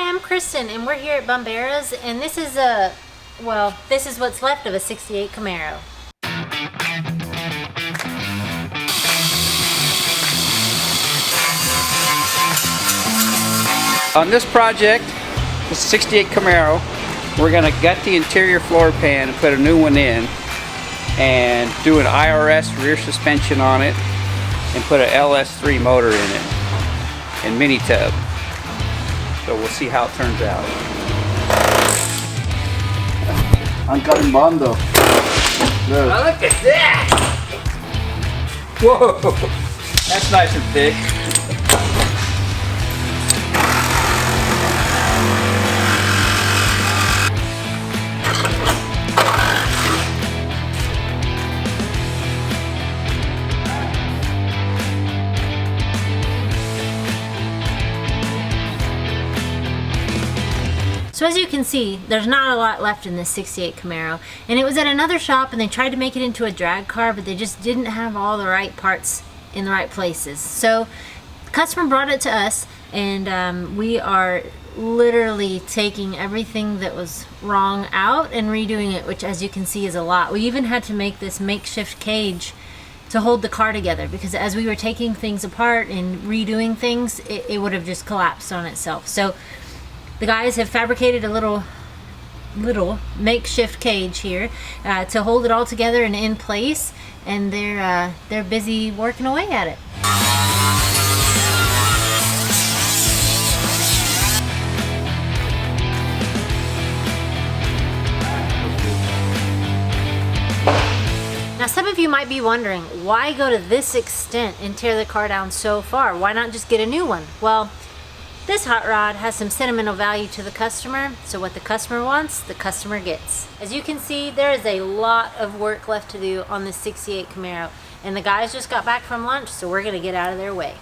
Hi, I'm Kristen, and we're here at Bumberas, and this is this is what's left of a 68 Camaro. On this project, the 68 Camaro, we're going to gut the interior floor pan and put a new one in, and do an IRS rear suspension on it, and put an LS3 motor in it, and mini tub. So we'll see how it turns out. I'm cutting bondo. Look. Oh, look at that! Whoa! That's nice and thick. So as you can see, there's not a lot left in this 68 Camaro, and it was at another shop and they tried to make it into a drag car, but they just didn't have all the right parts in the right places. So the customer brought it to us, and we are literally taking everything that was wrong out and redoing it, which as you can see is a lot. We even had to make this makeshift cage to hold the car together, because as we were taking things apart and redoing things, it would have just collapsed on itself. So the guys have fabricated a little makeshift cage here to hold it all together and in place, and they're busy working away at it. Now some of you might be wondering, why go to this extent and tear the car down so far? Why not just get a new one? Well, this hot rod has some sentimental value to the customer, so what the customer wants, the customer gets. As you can see, there is a lot of work left to do on this 68 Camaro, and the guys just got back from lunch, so we're gonna get out of their way.